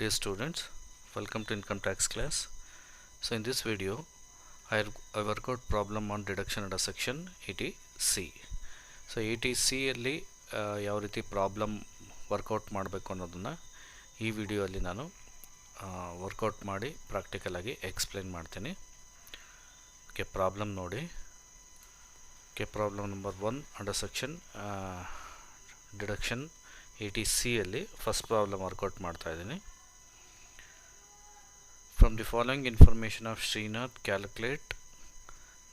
Dear students, welcome to income tax class. So in this video, I work out problem on deduction under section 80C. So 80C ಅಲ್ಲಿ ಯಾವ ರೀತಿ problem workout ಮಾಡಬೇಕು ಅನ್ನೋದನ್ನು ಈ ವಿಡಿಯೋಲ್ಲಿ ನಾನು workout ಮಾಡಿ ಪ್ರಾಕ್ಟಿಕಲಾಗಿ explain ಮಾಡ್ತೀನಿ. ಓಕೆ, ಪ್ರಾಬ್ಲಮ್ ನೋಡಿ. Okay, problem number 1 under section deduction 80C ಅಲ್ಲಿ ಫಸ್ಟ್ ಪ್ರಾಬ್ಲಮ್ ವರ್ಕೌಟ್ ಮಾಡ್ತಾ ಇದ್ದೀನಿ. From the following information of Srinath, calculate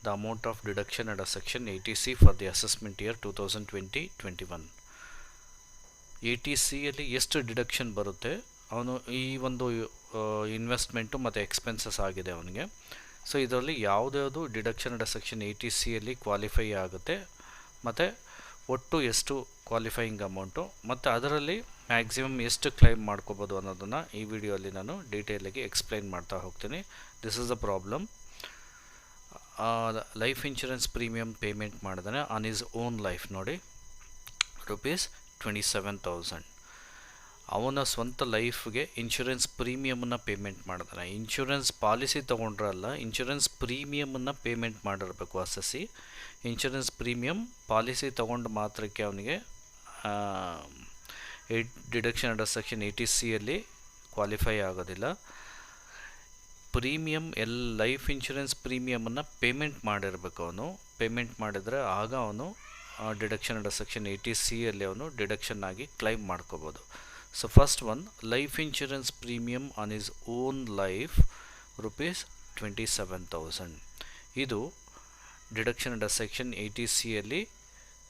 the amount of deduction under section 80C for the assessment year 2020-21. 80C ಅಲ್ಲಿ ಎಷ್ಟು deduction ಬರುತ್ತೆ, ಅವನು ಈ ಒಂದು ಇನ್ವೆಸ್ಟ್ಮೆಂಟು ಮತ್ತು ಎಕ್ಸ್ಪೆನ್ಸಸ್ ಆಗಿದೆ ಅವನಿಗೆ. ಸೊ ಇದರಲ್ಲಿ ಯಾವುದ್ಯಾವುದು ಡಿಡಕ್ಷನ್ ಅಂಡರ್ ಸೆಕ್ಷನ್ 80C ಅಲ್ಲಿ ಕ್ವಾಲಿಫೈ ಆಗುತ್ತೆ ಮತ್ತು ಒಟ್ಟು ಎಷ್ಟು ಕ್ವಾಲಿಫೈಯಿಂಗ್ ಅಮೌಂಟು ಮತ್ತು ಅದರಲ್ಲಿ ಮ್ಯಾಕ್ಸಿಮಮ್ ಎಷ್ಟು ಕ್ಲೈಮ್ ಮಾಡ್ಕೋಬೋದು ಅನ್ನೋದನ್ನು ಈ ವಿಡಿಯೋಲ್ಲಿ ನಾನು ಡೀಟೇಲಾಗಿ ಎಕ್ಸ್ಪ್ಲೈನ್ ಮಾಡ್ತಾ ಹೋಗ್ತೀನಿ. This is the problem. Life insurance premium payment ಮಾಡಿದಾನೆ ಆನ್ ಈಸ್ ಓನ್ ಲೈಫ್. ನೋಡಿ, ₹27,000 ಅವನ ಸ್ವಂತ ಲೈಫ್ಗೆ ಇನ್ಶೂರೆನ್ಸ್ ಪ್ರೀಮಿಯಮನ್ನು ಪೇಮೆಂಟ್ ಮಾಡಿದಾನೆ. ಇನ್ಶೂರೆನ್ಸ್ ಪಾಲಿಸಿ ತೊಗೊಂಡ್ರಲ್ಲ, ಇನ್ಶೂರೆನ್ಸ್ ಪ್ರೀಮಿಯಮನ್ನು ಪೇಮೆಂಟ್ ಮಾಡಿರಬೇಕು. ಅಸಸಿ ಇನ್ಶೂರೆನ್ಸ್ ಪ್ರೀಮಿಯಮ್ ಪಾಲಿಸಿ ತೊಗೊಂಡು ಮಾತ್ರಕ್ಕೆ ಅವನಿಗೆ ಡಿಡಕ್ಷನ್ ಅಂಡರ್ ಸೆಕ್ಷನ್ 80C ಅಲ್ಲಿ ಕ್ವಾಲಿಫೈ ಆಗೋದಿಲ್ಲ. ಪ್ರೀಮಿಯಮ್ ಲೈಫ್ ಇನ್ಶೂರೆನ್ಸ್ ಪ್ರೀಮಿಯಮನ್ನು ಪೇಮೆಂಟ್ ಮಾಡಿರಬೇಕು. ಅವನು ಪೇಮೆಂಟ್ ಮಾಡಿದರೆ ಆಗ ಅವನು ಡಿಡಕ್ಷನ್ ಅಂಡರ್ ಸೆಕ್ಷನ್ 80C ಅಲ್ಲಿ ಅವನು ಡಿಡಕ್ಷನ್ ಆಗಿ ಕ್ಲೈಮ್ ಮಾಡ್ಕೋಬೋದು. So first one, life insurance premium on is own life ₹27,000. ಇದು ಡಿಡಕ್ಷನ್ ಅಂಡರ್ ಸೆಕ್ಷನ್ 80C ಅಲ್ಲಿ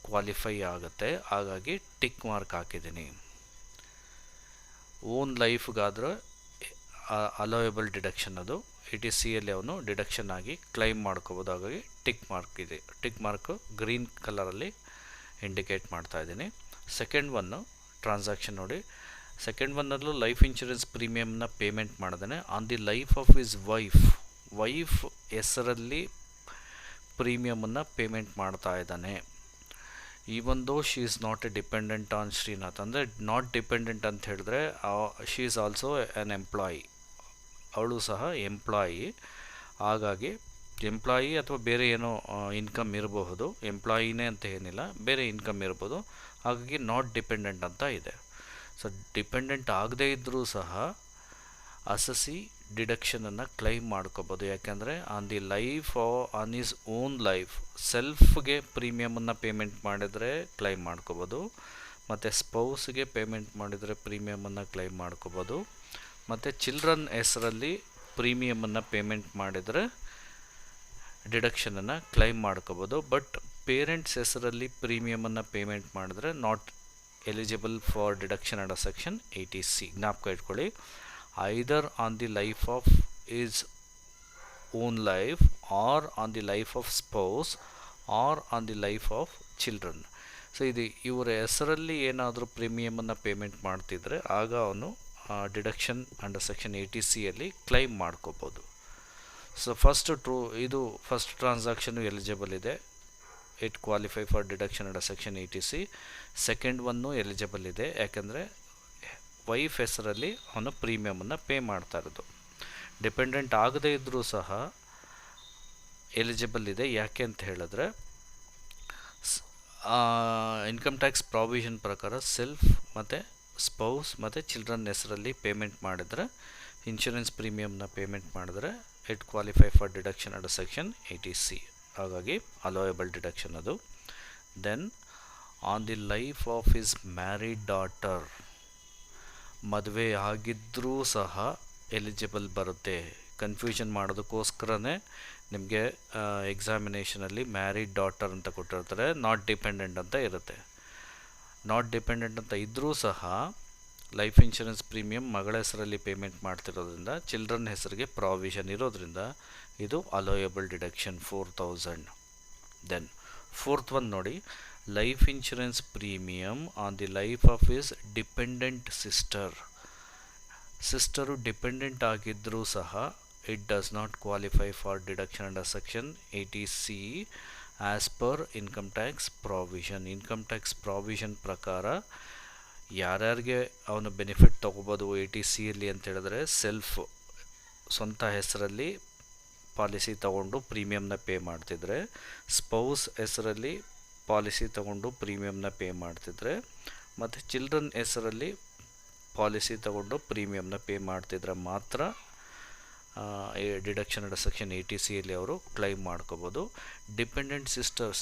ಕ್ವಾಲಿಫೈ ಆಗುತ್ತೆ. ಹಾಗಾಗಿ ಟಿಕ್ ಮಾರ್ಕ್ ಹಾಕಿದ್ದೀನಿ. ಓನ್ ಲೈಫ್ಗಾದ್ರೆ ಅಲೋಯಬಲ್ ಡಿಡಕ್ಷನ್, ಅದು 80C ಅಲ್ಲಿ ಅವನು ಡಿಡಕ್ಷನ್ ಆಗಿ ಕ್ಲೈಮ್ ಮಾಡ್ಕೋಬೋದು. ಹಾಗಾಗಿ ಟಿಕ್ ಮಾರ್ಕ್ ಇದೆ. ಟಿಕ್ ಮಾರ್ಕು ಗ್ರೀನ್ ಕಲರಲ್ಲಿ ಇಂಡಿಕೇಟ್ ಮಾಡ್ತಾ ಇದ್ದೀನಿ. ಸೆಕೆಂಡ್ ಒನ್ನು ಟ್ರಾನ್ಸಾಕ್ಷನ್ ನೋಡಿ. ಸೆಕೆಂಡ್ ಒನ್ನಲ್ಲೂ ಲೈಫ್ ಇನ್ಶೂರೆನ್ಸ್ ಪ್ರೀಮಿಯಮ್ನ ಪೇಮೆಂಟ್ ಮಾಡಿದಾನೆ on the life of his wife ಹೆಸರಲ್ಲಿ ಪ್ರೀಮಿಯಮನ್ನು ಪೇಮೆಂಟ್ ಮಾಡ್ತಾ ಇದ್ದಾನೆ. Even though she is not a dependent on Srinath. ಅಂದರೆ ನಾಟ್ ಡಿಪೆಂಡೆಂಟ್ ಅಂತ ಹೇಳಿದ್ರೆ she is also an employee. ಅವಳು ಸಹ ಎಂಪ್ಲಾಯಿ. ಹಾಗಾಗಿ ಎಂಪ್ಲಾಯಿ ಅಥವಾ ಬೇರೆ ಏನೋ ಇನ್ಕಮ್ ಇರಬಹುದು. ಎಂಪ್ಲಾಯಿನೇ ಅಂತ ಏನಿಲ್ಲ, ಬೇರೆ ಇನ್ಕಮ್ ಇರ್ಬೋದು. ಹಾಗಾಗಿ ನಾಟ್ ಡಿಪೆಂಡೆಂಟ್ ಅಂತ ಇದೆ. ಸೊ ಡಿಪೆಂಡೆಂಟ್ ಆಗದೇ ಇದ್ದರೂ ಸಹ ಅಸಸಿ ಡಿಡಕ್ಷನನ್ನು ಕ್ಲೈಮ್ ಮಾಡ್ಕೋಬೋದು. ಯಾಕೆಂದರೆ on the life on his own life ಸೆಲ್ಫ್ಗೆ ಪ್ರೀಮಿಯಮನ್ನು ಪೇಮೆಂಟ್ ಮಾಡಿದರೆ ಕ್ಲೈಮ್ ಮಾಡ್ಕೋಬೋದು, ಮತ್ತು ಸ್ಪೌಸ್ಗೆ ಪೇಮೆಂಟ್ ಮಾಡಿದರೆ ಪ್ರೀಮಿಯಮನ್ನು ಕ್ಲೈಮ್ ಮಾಡ್ಕೋಬೋದು, ಮತ್ತು ಚಿಲ್ಡ್ರನ್ ಹೆಸರಲ್ಲಿ ಪ್ರೀಮಿಯಮನ್ನು ಪೇಮೆಂಟ್ ಮಾಡಿದರೆ ಡಿಡಕ್ಷನನ್ನು ಕ್ಲೈಮ್ ಮಾಡ್ಕೋಬೋದು. ಬಟ್ ಪೇರೆಂಟ್ಸ್ ಹೆಸರಲ್ಲಿ ಪ್ರೀಮಿಯಮನ್ನು ಪೇಮೆಂಟ್ ಮಾಡಿದ್ರೆ not eligible for deduction under section 80C. ಜ್ಞಾಪಕ ಇಟ್ಕೊಳ್ಳಿ. Either on the life of his own life, or on the life of spouse, or on the life of children. So ಇದು ಇವರ ಹೆಸರಲ್ಲಿ ಏನಾದರೂ ಪ್ರೀಮಿಯಮನ್ನು payment ಮಾಡ್ತಿದ್ರೆ ಆಗ ಅವನು ಡಿಡಕ್ಷನ್ ಅಂಡರ್ ಸೆಕ್ಷನ್ 80C ಅಲ್ಲಿ ಕ್ಲೈಮ್ ಮಾಡ್ಕೋಬೋದು. ಸೊ ಇದು ಫಸ್ಟ್ ಟ್ರಾನ್ಸಾಕ್ಷನು ಎಲಿಜಿಬಲ್ ಇದೆ, it qualify for deduction under section 80C. Second one eligible ಇದೆ, ಯಾಕೆಂದರೆ ವೈಫ್ ಹೆಸರಲ್ಲಿ ಅವನು ಪ್ರೀಮಿಯಮನ್ನು ಪೇ ಮಾಡ್ತಾ ಇರೋದು. ಡಿಪೆಂಡೆಂಟ್ ಆಗದೇ ಇದ್ದರೂ ಸಹ ಎಲಿಜಿಬಲ್ ಇದೆ. ಯಾಕೆ ಅಂತ ಹೇಳಿದ್ರೆ ಇನ್ಕಮ್ ಟ್ಯಾಕ್ಸ್ ಪ್ರಾವಿಷನ್ ಪ್ರಕಾರ ಸೆಲ್ಫ್ ಮತ್ತು ಸ್ಪೌಸ್ ಮತ್ತು ಚಿಲ್ಡ್ರನ್ ಹೆಸರಲ್ಲಿ ಪೇಮೆಂಟ್ ಮಾಡಿದರೆ, ಇನ್ಶೂರೆನ್ಸ್ ಪ್ರೀಮಿಯಮ್ನ ಪೇಮೆಂಟ್ ಮಾಡಿದ್ರೆ it qualify for deduction under section 80C. ಹಾಗಾಗಿ ಅಲೋಯಬಲ್ ಡಿಡಕ್ಷನ್ ಅದು. Then on the life of his married daughter, ಮದುವೆ ಆಗಿದ್ದರೂ ಸಹ ಎಲಿಜಿಬಲ್ ಬರುತ್ತೆ. ಕನ್ಫ್ಯೂಷನ್ ಮಾಡೋದಕ್ಕೋಸ್ಕರನೇ ನಿಮಗೆ ಎಕ್ಸಾಮಿನೇಷನಲ್ಲಿ ಮ್ಯಾರಿಡ್ ಡಾಟರ್ ಅಂತ ಕೊಟ್ಟಿರ್ತಾರೆ, ನಾಟ್ ಡಿಪೆಂಡೆಂಟ್ ಅಂತ ಇರುತ್ತೆ. ನಾಟ್ ಡಿಪೆಂಡೆಂಟ್ ಅಂತ ಇದ್ದರೂ ಸಹ ಲೈಫ್ ಇನ್ಶೂರೆನ್ಸ್ ಪ್ರೀಮಿಯಮ್ ಮಗಳ ಹೆಸರಲ್ಲಿ ಪೇಮೆಂಟ್ ಮಾಡ್ತಿರೋದ್ರಿಂದ, ಚಿಲ್ಡ್ರನ್ ಹೆಸರಿಗೆ ಪ್ರಾವಿಷನ್ ಇರೋದ್ರಿಂದ ಇದು allowable deduction 4,000. Then fourth one ನೋಡಿ, life insurance premium on the life of his dependent sister dependent ಆಗಿದ್ದರೂ ಸಹ it does not qualify for deduction under section 80C as per income tax provision. Income tax provision ಪ್ರಕಾರ ಯಾರ್ಯಾರಿಗೆ ಅವನು benefit ತೊಗೋಬೋದು A T ಸಿಯಲ್ಲಿ ಅಂತ ಹೇಳಿದ್ರೆ, ಸ್ವಂತ ಹೆಸರಲ್ಲಿ ಪಾಲಿಸಿ ತೊಗೊಂಡು ಪ್ರೀಮಿಯಮ್ನ ಪೇ ಮಾಡ್ತಿದ್ರೆ, ಸ್ಪೌಸ್ ಹೆಸರಲ್ಲಿ ಪಾಲಿಸಿ ತೊಗೊಂಡು ಪ್ರೀಮಿಯಮ್ನ ಪೇ ಮಾಡ್ತಿದ್ರೆ, ಮತ್ತು ಚಿಲ್ಡ್ರನ್ ಹೆಸರಲ್ಲಿ ಪಾಲಿಸಿ ತೊಗೊಂಡು ಪ್ರೀಮಿಯಮ್ನ ಪೇ ಮಾಡ್ತಿದ್ರೆ ಮಾತ್ರ ಡಿಡಕ್ಷನ್ ಅಂಡರ್ ಸೆಕ್ಷನ್ 80Cಯಲ್ಲಿ ಅವರು ಕ್ಲೈಮ್ ಮಾಡ್ಕೋಬೋದು. ಡಿಪೆಂಡೆಂಟ್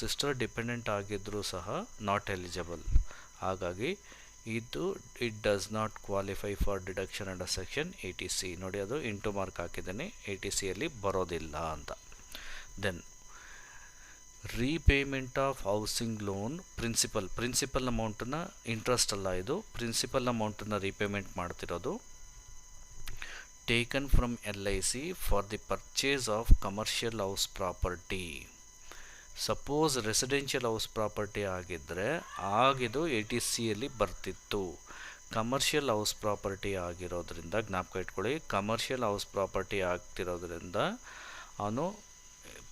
ಸಿಸ್ಟರ್ ಡಿಪೆಂಡೆಂಟ್ ಆಗಿದ್ದರೂ ಸಹ ನಾಟ್ ಎಲಿಜಿಬಲ್. ಹಾಗಾಗಿ it does not qualify for deduction under section 80C. ನೋಡಿ, ಅದು ಇಂಟು ಮಾರ್ಕ್ ಹಾಕಿದ್ದೀನಿ, 80Cಯಲ್ಲಿ ಬರೋದಿಲ್ಲ ಅಂತ. Then repayment of housing loan principal ಅಮೌಂಟನ್ನು, ಇಂಟ್ರೆಸ್ಟ್ ಅಲ್ಲ ಇದು, ಪ್ರಿನ್ಸಿಪಲ್ ಅಮೌಂಟನ್ನು ರೀಪೇಮೆಂಟ್ ಮಾಡ್ತಿರೋದು. Taken from LIC for the purchase of commercial house property. Suppose residential house property ಆಗಿದ್ದರೆ ಆಗಿದು 80Cಯಲ್ಲಿ ಬರ್ತಿತ್ತು. ಕಮರ್ಷಿಯಲ್ ಹೌಸ್ ಪ್ರಾಪರ್ಟಿ ಆಗಿರೋದ್ರಿಂದ ಜ್ಞಾಪಕ ಇಟ್ಕೊಳ್ಳಿ, ಕಮರ್ಷಿಯಲ್ ಹೌಸ್ ಪ್ರಾಪರ್ಟಿ ಆಗ್ತಿರೋದ್ರಿಂದ ಅವನು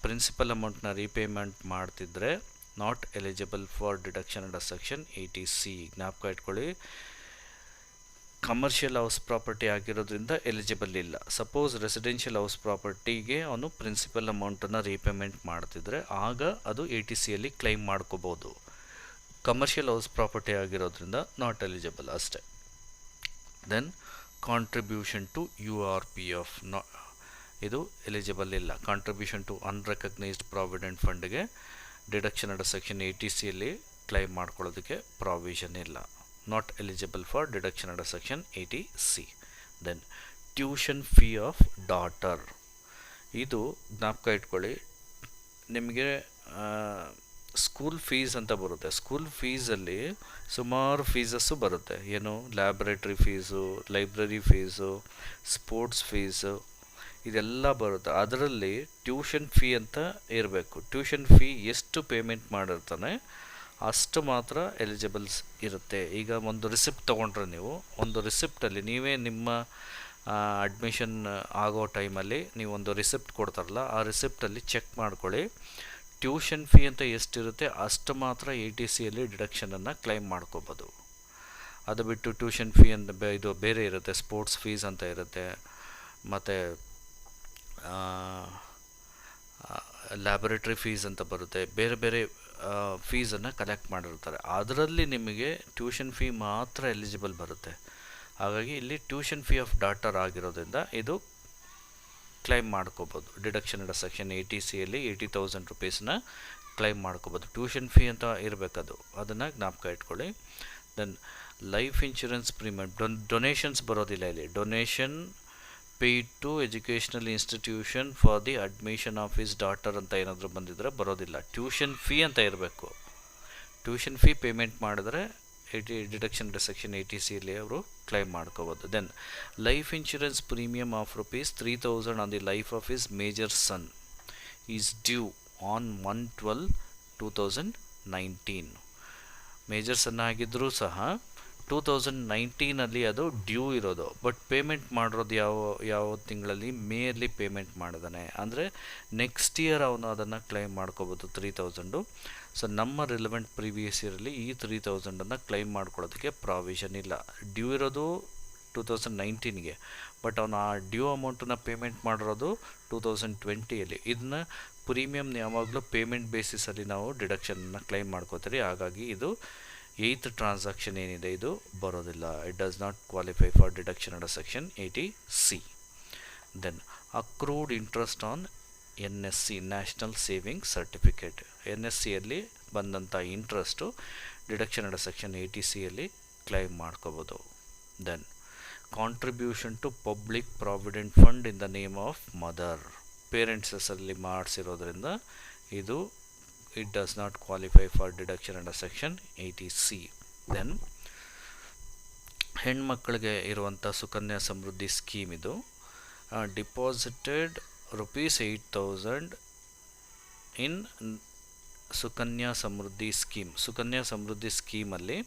ಪ್ರಿನ್ಸಿಪಲ್ ಅಮೌಂಟ್ನ ರೀಪೇಮೆಂಟ್ ಮಾಡ್ತಿದ್ರೆ not eligible for deduction under section 80C. ಜ್ಞಾಪಕ ಇಟ್ಕೊಳ್ಳಿ, ಕಮರ್ಷಿಯಲ್ ಹೌಸ್ ಪ್ರಾಪರ್ಟಿ ಆಗಿರೋದ್ರಿಂದ ಎಲಿಜಿಬಲ್ ಇಲ್ಲ. ಸಪೋಸ್ ರೆಸಿಡೆನ್ಷಿಯಲ್ ಹೌಸ್ ಪ್ರಾಪರ್ಟಿಗೆ ಅವನು ಪ್ರಿನ್ಸಿಪಲ್ ಅಮೌಂಟನ್ನು ರೀಪೇಮೆಂಟ್ ಮಾಡ್ತಿದ್ರೆ ಆಗ ಅದು 80Cಯಲ್ಲಿ ಕ್ಲೈಮ್ ಮಾಡ್ಕೋಬೋದು. ಕಮರ್ಷಿಯಲ್ ಹೌಸ್ ಪ್ರಾಪರ್ಟಿ ಆಗಿರೋದ್ರಿಂದ ನಾಟ್ ಎಲಿಜಿಬಲ್ ಅಷ್ಟೇ. ದೆನ್ ಕಾಂಟ್ರಿಬ್ಯೂಷನ್ ಟು URPF, ಇದು ಎಲಿಜಿಬಲ್ ಇಲ್ಲ. ಕಾಂಟ್ರಿಬ್ಯೂಷನ್ ಟು ಅನ್ರೆಕಗ್ನೈಸ್ಡ್ ಪ್ರಾವಿಡೆಂಟ್ ಫಂಡ್ಗೆ ಡಿಡಕ್ಷನ್ ಅಂಡರ್ ಸೆಕ್ಷನ್ 80Cಯಲ್ಲಿ ಕ್ಲೈಮ್ ಮಾಡ್ಕೊಳ್ಳೋದಕ್ಕೆ ಪ್ರಾವಿಷನ್ ಇಲ್ಲ. Not eligible for deduction under section 80C. Then tuition fee of daughter, ಇದು ಜ್ಞಾಪಕ ಇಟ್ಕೊಳ್ಳಿ, ನಿಮಗೆ ಸ್ಕೂಲ್ ಫೀಸ್ ಅಂತ ಬರುತ್ತೆ. ಸ್ಕೂಲ್ ಫೀಸಲ್ಲಿ ಸುಮಾರು ಫೀಸಸ್ಸು ಬರುತ್ತೆ. ಏನು, laboratory fees, library fees, sports fees, ಇದೆಲ್ಲ ಬರುತ್ತೆ. ಅದರಲ್ಲಿ ಟ್ಯೂಷನ್ ಫೀ ಅಂತ ಇರಬೇಕು. ಟ್ಯೂಷನ್ ಫೀ ಎಷ್ಟು ಪೇಮೆಂಟ್ ಮಾಡಿರ್ತಾನೆ ಅಷ್ಟು ಮಾತ್ರ ಎಲಿಜಿಬಲ್ಸ್ ಇರುತ್ತೆ. ಈಗ ಒಂದು ರಿಸಿಪ್ಟ್ ತೊಗೊಂಡ್ರೆ ನೀವು, ಒಂದು ರಿಸಿಪ್ಟಲ್ಲಿ ನೀವೇ ನಿಮ್ಮ ಅಡ್ಮಿಷನ್ ಆಗೋ ಟೈಮಲ್ಲಿ ನೀವೊಂದು ರಿಸಿಪ್ಟ್ ಕೊಡ್ತಾರಲ್ಲ, ಆ ರಿಸಿಪ್ಟಲ್ಲಿ ಚೆಕ್ ಮಾಡ್ಕೊಳ್ಳಿ, ಟ್ಯೂಷನ್ ಫೀ ಅಂತ ಎಷ್ಟಿರುತ್ತೆ ಅಷ್ಟು ಮಾತ್ರ 80Cಯಲ್ಲಿ ಡಿಡಕ್ಷನನ್ನು ಕ್ಲೈಮ್ ಮಾಡ್ಕೋಬೋದು. ಅದು ಬಿಟ್ಟು ಟ್ಯೂಷನ್ ಫೀ ಅಂತ ಇದು ಬೇರೆ ಇರುತ್ತೆ, ಸ್ಪೋರ್ಟ್ಸ್ ಫೀಸ್ ಅಂತ ಇರುತ್ತೆ, ಮತ್ತು ಲ್ಯಾಬೊರೇಟ್ರಿ ಫೀಸ್ ಅಂತ ಬರುತ್ತೆ, ಬೇರೆ ಬೇರೆ ಫೀಸನ್ನು ಕಲೆಕ್ಟ್ ಮಾಡಿರ್ತಾರೆ. ಅದರಲ್ಲಿ ನಿಮಗೆ ಟ್ಯೂಷನ್ ಫೀ ಮಾತ್ರ ಎಲಿಜಿಬಲ್ ಬರುತ್ತೆ. ಹಾಗಾಗಿ ಇಲ್ಲಿ ಟ್ಯೂಷನ್ ಫೀ ಆಫ್ ಡಾಟರ್ ಆಗಿರೋದ್ರಿಂದ ಇದು ಕ್ಲೈಮ್ ಮಾಡ್ಕೋಬೋದು. ಡಿಡಕ್ಷನ್ ಅಂಡರ್ ಸೆಕ್ಷನ್ 80Cಯಲ್ಲಿ 80,000 ರುಪೀಸ್ನ ಕ್ಲೈಮ್ ಮಾಡ್ಕೋಬೋದು. ಟ್ಯೂಷನ್ ಫೀ ಅಂತ ಇರಬೇಕದು, ಅದನ್ನು ಜ್ಞಾಪಕ ಇಟ್ಕೊಳ್ಳಿ. Then life insurance premium, donations ಬರೋದಿಲ್ಲ ಇಲ್ಲಿ. Donation paid to educational institution for the admission of his daughter ಅಂತ ಏನಾದರೂ ಬಂದಿದ್ರೆ ಬರೋದಿಲ್ಲ. ಟ್ಯೂಷನ್ ಫೀ ಅಂತ ಇರಬೇಕು. ಟ್ಯೂಷನ್ ಫೀ ಪೇಮೆಂಟ್ ಮಾಡಿದ್ರೆ ಡಿಡಕ್ಷನ್ ಅಂಡರ್ ಸೆಕ್ಷನ್ 80Cಯಲ್ಲಿ ಅವರು ಕ್ಲೈಮ್ ಮಾಡ್ಕೋಬೋದು. Then life insurance premium of ₹3,000 on the life of his major son is due on 1/12/2019. Major son ಆಗಿದ್ದರೂ ಸಹ 2019 ಅದು ಡ್ಯೂ ಇರೋದು. ಬಟ್ ಪೇಮೆಂಟ್ ಮಾಡಿರೋದು ಯಾವ ತಿಂಗಳಲ್ಲಿ, ಮೇಯಲ್ಲಿ ಪೇಮೆಂಟ್ ಮಾಡಿದಾನೆ ಅಂದರೆ ನೆಕ್ಸ್ಟ್ ಇಯರ್ ಅವನು ಅದನ್ನು ಕ್ಲೈಮ್ ಮಾಡ್ಕೋಬೋದು 3,000. ಸೊ ನಮ್ಮ ರಿಲೆವೆಂಟ್ ಪ್ರೀವಿಯಸ್ ಇಯರಲ್ಲಿ ಈ 3,000 ಕ್ಲೈಮ್ ಮಾಡ್ಕೊಳ್ಳೋದಕ್ಕೆ ಪ್ರಾವಿಷನ್ ಇಲ್ಲ. ಡ್ಯೂ ಇರೋದು 2019ಗೆ, ಬಟ್ ಅವನು ಆ ಡ್ಯೂ ಅಮೌಂಟನ್ನು ಪೇಮೆಂಟ್ ಮಾಡಿರೋದು 2020ಯಲ್ಲಿ. ಇದನ್ನ ಪ್ರೀಮಿಯಮ್ನ ಯಾವಾಗಲೂ ಪೇಮೆಂಟ್ ಬೇಸಿಸಲ್ಲಿ ನಾವು ಡಿಡಕ್ಷನನ್ನು ಕ್ಲೈಮ್ ಮಾಡ್ಕೋತೀರಿ. ಹಾಗಾಗಿ ಇದು 8th ಟ್ರಾನ್ಸಾಕ್ಷನ್ ಏನಿದೆ ಇದು ಬರೋದಿಲ್ಲ. It does not qualify for deduction under section 80C. Then accrued interest on NSC, national saving certificate. NSCಯಲ್ಲಿ ಬಂದಂಥ ಇಂಟ್ರೆಸ್ಟು ಡಿಡಕ್ಷನ್ ಅಂಡರ್ ಸೆಕ್ಷನ್ 80Cಯಲ್ಲಿ ಕ್ಲೈಮ್ ಮಾಡ್ಕೋಬೋದು. Then contribution to public provident fund in the name of mother, parents ಹೆಸರಲ್ಲಿ ಮಾಡಿಸಿರೋದ್ರಿಂದ ಇದು it does not qualify for deduction under section 80C. then ಹೆಣ್ಮಕ್ಕಳಿಗೆ ಇರುವಂಥ Sukanya Samriddhi scheme, ಇದು ಡಿಪಾಸಿಟೆಡ್ ₹8,000 ಇನ್ ಸುಕನ್ಯಾ ಸಮೃದ್ಧಿ ಸ್ಕೀಮ್. ಸುಕನ್ಯಾ ಸಮೃದ್ಧಿ ಸ್ಕೀಮಲ್ಲಿ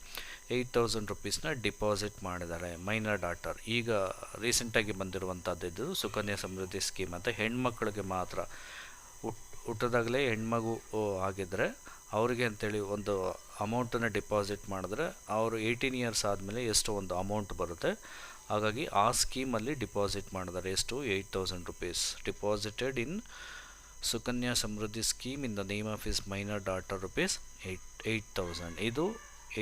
8,000 ರುಪೀಸ್ನ ಡಿಪಾಸಿಟ್ ಮಾಡಿದ್ದಾರೆ minor daughter. ಈಗ ರೀಸೆಂಟಾಗಿ ಬಂದಿರುವಂಥದ್ದು ಸುಕನ್ಯಾ ಸಮೃದ್ಧಿ ಸ್ಕೀಮ್ ಅಂತ ಹೆಣ್ಮಕ್ಳಿಗೆ ಮಾತ್ರ. ಹುಟ್ಟದಾಗಲೇ ಹೆಣ್ಮಗು ಆಗಿದ್ದರೆ ಅವರಿಗೆ ಅಂತೇಳಿ ಒಂದು ಅಮೌಂಟನ್ನು ಡಿಪಾಸಿಟ್ ಮಾಡಿದ್ರೆ ಅವರು 18 ಇಯರ್ಸ್ ಆದಮೇಲೆ ಎಷ್ಟು ಒಂದು ಅಮೌಂಟ್ ಬರುತ್ತೆ. ಹಾಗಾಗಿ ಆ ಸ್ಕೀಮಲ್ಲಿ ಡಿಪಾಸಿಟ್ ಮಾಡಿದ್ದಾರೆ. ಎಷ್ಟು? 8000 rupees deposited in Sukanya Samriddhi scheme in the name of his minor daughter rupees 8000. ಇದು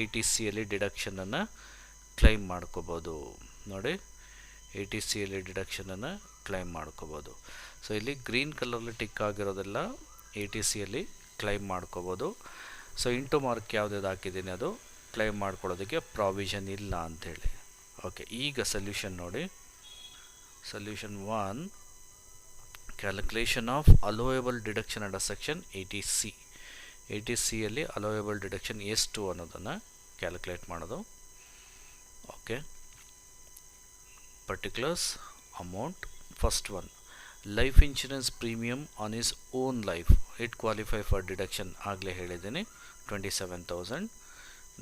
80Cಯಲ್ಲಿ ಡಿಡಕ್ಷನನ್ನು ಕ್ಲೈಮ್ ಮಾಡ್ಕೋಬೋದು. ನೋಡಿ 80Cಯಲ್ಲಿ ಡಿಡಕ್ಷನನ್ನು ಕ್ಲೈಮ್ ಮಾಡ್ಕೋಬೋದು. ಸೊ ಇಲ್ಲಿ ಗ್ರೀನ್ ಕಲರಲ್ಲಿ ಟಿಕ್ ಆಗಿರೋದೆಲ್ಲ 80Cಯಲ್ಲಿ ಕ್ಲೈಮ್ ಮಾಡ್ಕೋಬೋದು. ಸೊ ಇಂಟು ಮಾರ್ಕ್ ಯಾವುದ್ಯಾವ್ದು ಹಾಕಿದ್ದೀನಿ ಅದು ಕ್ಲೈಮ್ ಮಾಡ್ಕೊಳ್ಳೋದಕ್ಕೆ ಪ್ರಾವಿಷನ್ ಇಲ್ಲ ಅಂಥೇಳಿ. ಓಕೆ, ಈಗ ಸೊಲ್ಯೂಷನ್ ನೋಡಿ. Solution 1, calculation of allowable deduction under section 80C. 80Cಯಲ್ಲಿ ಅಲೋಯಬಲ್ ಡಿಡಕ್ಷನ್ ಎಷ್ಟು ಅನ್ನೋದನ್ನು ಕ್ಯಾಲ್ಕುಲೇಟ್ ಮಾಡೋದು. Okay, particulars amount. First one, life insurance premium on his own life, it qualify for deduction, ಆಗಲೇ ಹೇಳಿದ್ದೀನಿ 27,000.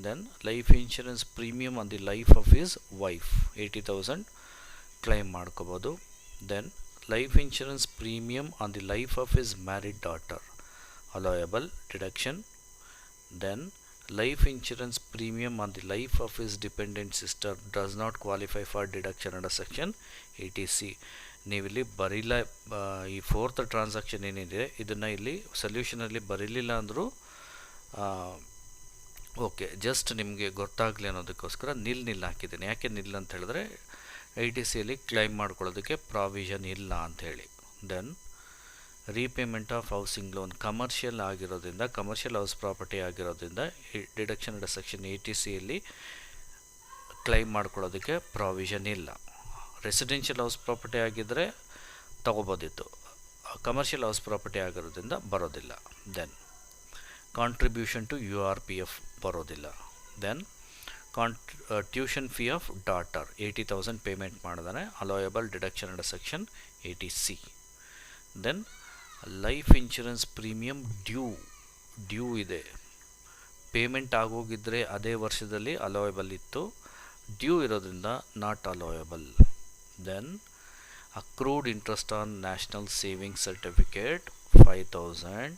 Then life insurance premium on the life of his wife 80,000 claim ಮಾಡ್ಕೋಬೋದು. Then life insurance premium on the life of his married daughter, allowable deduction. Then life insurance premium on the life of his dependent sister does not qualify for deduction under section 80C. ನೀವಿಲ್ಲಿ ಬರೀಲ್ಲ, ಈ fourth transaction ಏನಿದೆ ಇದನ್ನು ಇಲ್ಲಿ ಸೊಲ್ಯೂಷನಲ್ಲಿ ಬರೀಲಿಲ್ಲ ಅಂದರೂ okay, just ನಿಮಗೆ ಗೊತ್ತಾಗಲಿ ಅನ್ನೋದಕ್ಕೋಸ್ಕರ ನಿಲ್ ಹಾಕಿದ್ದೀನಿ. ಯಾಕೆ ನಿಲ್ ಅಂತ ಹೇಳಿದ್ರೆ 80Cಯಲ್ಲಿ ಕ್ಲೈಮ್ ಮಾಡ್ಕೊಳ್ಳೋದಕ್ಕೆ ಪ್ರಾವಿಷನ್ ಇಲ್ಲ ಅಂಥೇಳಿ. Then repayment of housing loan, commercial ಆಗಿರೋದ್ರಿಂದ, ಕಮರ್ಷಿಯಲ್ ಹೌಸ್ ಪ್ರಾಪರ್ಟಿ ಆಗಿರೋದ್ರಿಂದ ಡಿಡಕ್ಷನ್ ಅಂಡರ್ ಸೆಕ್ಷನ್ 80Cಯಲ್ಲಿ ಕ್ಲೈಮ್ ಮಾಡ್ಕೊಳ್ಳೋದಕ್ಕೆ ಪ್ರಾವಿಷನ್ ಇಲ್ಲ. ರೆಸಿಡೆನ್ಷಿಯಲ್ ಹೌಸ್ ಪ್ರಾಪರ್ಟಿ ಆಗಿದ್ದರೆ ತಗೋಬೋದಿತ್ತು, ಕಮರ್ಷಿಯಲ್ ಹೌಸ್ ಪ್ರಾಪರ್ಟಿ ಆಗಿರೋದ್ರಿಂದ ಬರೋದಿಲ್ಲ. ದೆನ್ ಕಾಂಟ್ರಿಬ್ಯೂಷನ್ ಟು URPF ಬರೋದಿಲ್ಲ. Then tuition fee of daughter 80,000 payment ಮಾಡಿದಾನೆ, allowable deduction under section 80C. Then life insurance premium due ಇದೆ, ಪೇಮೆಂಟ್ ಆಗೋಗಿದ್ದರೆ ಅದೇ ವರ್ಷದಲ್ಲಿ ಅಲೋಯಬಲ್ ಇತ್ತು, ಡ್ಯೂ ಇರೋದ್ರಿಂದ not allowable. Then accrued interest on national savings certificate 5,000.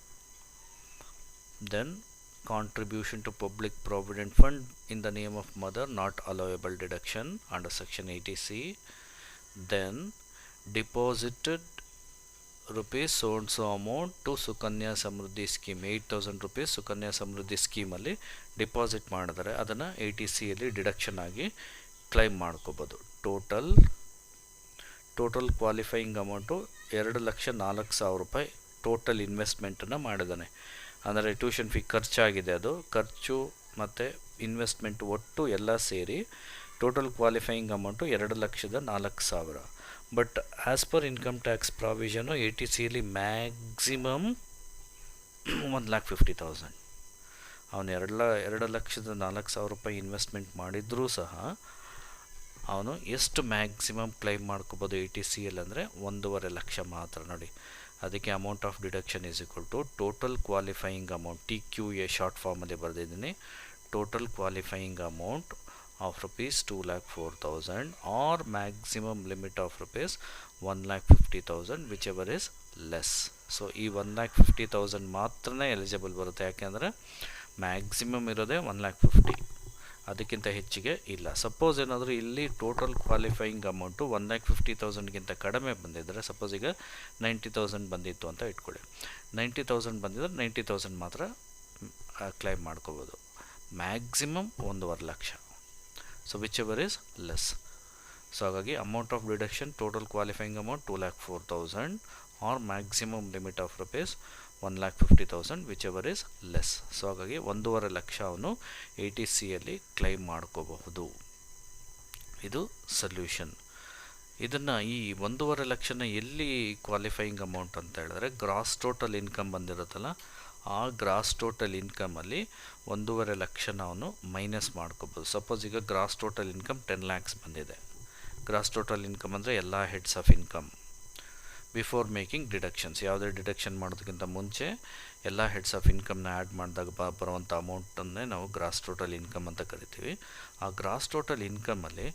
Then contribution to public provident fund in the name of mother, not allowable deduction under section 80C. Then deposited rupees so and so amount to Sukanya Samruddhi scheme 8,000 rupees Sukanya Samruddhi scheme ಅಲ್ಲಿ deposit ಮಾಡಿದರೆ ಅದನ್ನು 80Cಯಲ್ಲಿ deduction ಆಗಿ claim ಮಾಡ್ಕೋಬೋದು. Total qualifying amount 2,04,000 ರೂಪಾಯಿ total ಇನ್ವೆಸ್ಟ್ಮೆಂಟನ್ನು ಮಾಡಿದ್ದಾನೆ. ಅಂದರೆ tuition fee ಖರ್ಚಾಗಿದೆ, ಅದು ಖರ್ಚು ಮತ್ತು ಇನ್ವೆಸ್ಟ್ಮೆಂಟ್ ಒಟ್ಟು ಎಲ್ಲ ಸೇರಿ total qualifying amount 2,04,000. But as per income tax provision 80Cಯಲ್ಲಿ ಮ್ಯಾಕ್ಸಿಮಮ್ 1,50,000. ಅವನು 2,04,000 ರೂಪಾಯಿ ಇನ್ವೆಸ್ಟ್ಮೆಂಟ್ ಮಾಡಿದ್ರೂ ಸಹ ಅವನು ಎಷ್ಟು ಮ್ಯಾಕ್ಸಿಮಮ್ ಕ್ಲೈಮ್ ಮಾಡ್ಕೋಬೋದು 80Cಯಲ್ಲಿ ಅಂದರೆ 1,50,000 ಮಾತ್ರ. ನೋಡಿ, ಅದಕ್ಕೆ amount of deduction is equal to total qualifying amount, TQA short ಫಾರ್ಮಲ್ಲಿ ಬರೆದಿದ್ದೀನಿ. Total qualifying amount of rupees 2,04,000 or maximum limit of rupees 1,50,000 whichever is less. So ಈ 1,50,000 ಮಾತ್ರನೇ ಎಲಿಜಿಬಲ್ ಬರುತ್ತೆ, ಯಾಕೆಂದರೆ ಮ್ಯಾಕ್ಸಿಮಮ್ ಇರೋದೇ 1,50,000, ಅದಕ್ಕಿಂತ ಹೆಚ್ಚಿಗೆ ಇಲ್ಲ. ಸಪೋಸ್ ಏನಾದರೂ ಇಲ್ಲಿ ಟೋಟಲ್ ಕ್ವಾಲಿಫೈಯಿಂಗ್ ಅಮೌಂಟು 1,50,000ಗಿಂತ ಕಡಿಮೆ ಬಂದಿದ್ದರೆ, ಸಪೋಸ್ ಈಗ 90,000 ಬಂದಿತ್ತು ಅಂತ ಇಟ್ಕೊಳ್ಳಿ, 90,000 ಬಂದಿದ್ದರೆ 90,000 ಮಾತ್ರ ಕ್ಲೈಮ್ ಮಾಡ್ಕೋಬೋದು, maximum 1,50,000. So whichever is less. So ಹಾಗಾಗಿ amount of deduction total qualifying amount 2,04,000 or maximum limit of rupees 1,50,000 whichever is less. So ಹಾಗಾಗಿ 1,50,000 ಅವನು 80Cಯಲ್ಲಿ ಕ್ಲೈಮ್ ಮಾಡ್ಕೋಬಹುದು. ಇದು ಸೊಲ್ಯೂಷನ್. ಇದನ್ನು ಈ 1,50,000 ಎಲ್ಲಿ ಕ್ವಾಲಿಫೈಯಿಂಗ್ ಅಮೌಂಟ್ ಅಂತ ಹೇಳಿದ್ರೆ, ಗ್ರಾಸ್ ಟೋಟಲ್ ಇನ್ಕಮ್ ಬಂದಿರುತ್ತಲ್ಲ, ಆ ಗ್ರಾಸ್ ಟೋಟಲ್ ಇನ್ಕಮಲ್ಲಿ 1,50,000 ಅವನು ಮೈನಸ್ ಮಾಡ್ಕೋಬೋದು. ಸಪೋಸ್ ಈಗ ಗ್ರಾಸ್ ಟೋಟಲ್ ಇನ್ಕಮ್ 10 lakhs ಬಂದಿದೆ. ಗ್ರಾಸ್ ಟೋಟಲ್ ಇನ್ಕಮ್ ಅಂದರೆ ಎಲ್ಲ heads of income before making deductions, ಯಾವುದೇ ಡಿಡಕ್ಷನ್ ಮಾಡೋದಕ್ಕಿಂತ ಮುಂಚೆ ಎಲ್ಲ ಹೆಡ್ಸ್ ಆಫ್ ಇನ್ಕಮ್ನ ಆ್ಯಡ್ ಮಾಡಿದಾಗ ಬರುವಂಥ ಅಮೌಂಟನ್ನೇ ನಾವು ಗ್ರಾಸ್ ಟೋಟಲ್ ಇನ್ಕಮ್ ಅಂತ ಕರಿತೀವಿ. ಆ ಗ್ರಾಸ್ ಟೋಟಲ್ ಇನ್ಕಮಲ್ಲಿ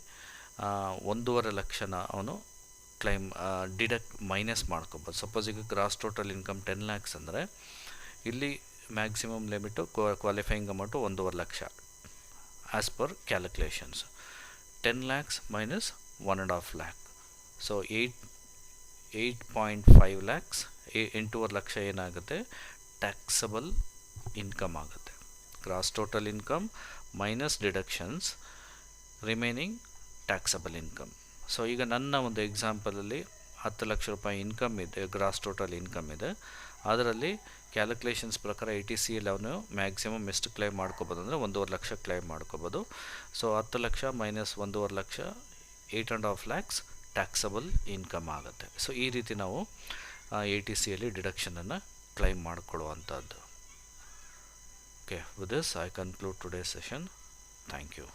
1,50,000 ಅವನು ಕ್ಲೈಮ್ ಮೈನಸ್ ಮಾಡ್ಕೋಬೋದು. ಸಪೋಸ್ ಈಗ ಗ್ರಾಸ್ ಟೋಟಲ್ ಇನ್ಕಮ್ 10 lakhs ಅಂದರೆ ಇಲ್ಲಿ maximum limit qualifying amount 1.5 lakh as per calculations. 10 lakhs minus 1.5 lakh, so 8.5 lakhs 8.5 lakh ಏನಾಗುತ್ತೆ ಟ್ಯಾಕ್ಸಬಲ್ ಇನ್ಕಮ್ ಆಗುತ್ತೆ. Gross total income minus deductions remaining taxable income. So ಈಗ ನನ್ನ ಒಂದು ಎಕ್ಸಾಂಪಲಲ್ಲಿ 10 ಲಕ್ಷ ರೂಪಾಯಿ ಇನ್ಕಮ್ ಇದೆ, ಗ್ರಾಸ್ ಟೋಟಲ್ ಇನ್ಕಮ್ ಇದೆ. ಅದರಲ್ಲಿ ಕ್ಯಾಲ್ಕುಲೇಷನ್ಸ್ ಪ್ರಕಾರ ATCL ಅವನು ಮ್ಯಾಕ್ಸಿಮಮ್ ಎಷ್ಟು ಕ್ಲೈಮ್ ಮಾಡ್ಕೋಬೋದು ಅಂದರೆ 1.5 ಲಕ್ಷ ಕ್ಲೈಮ್ ಮಾಡ್ಕೋಬೋದು. So 10 lakh minus 1.5 lakh 8.5 lakhs taxable income ಆಗುತ್ತೆ. ಸೊ ಈ ರೀತಿ ನಾವು ATCಯಲ್ಲಿ ಡಿಡಕ್ಷನನ್ನು claim ಮಾಡಿಕೊಳ್ಳುವಂಥದ್ದು. Okay, with this I conclude today's session. Thank you.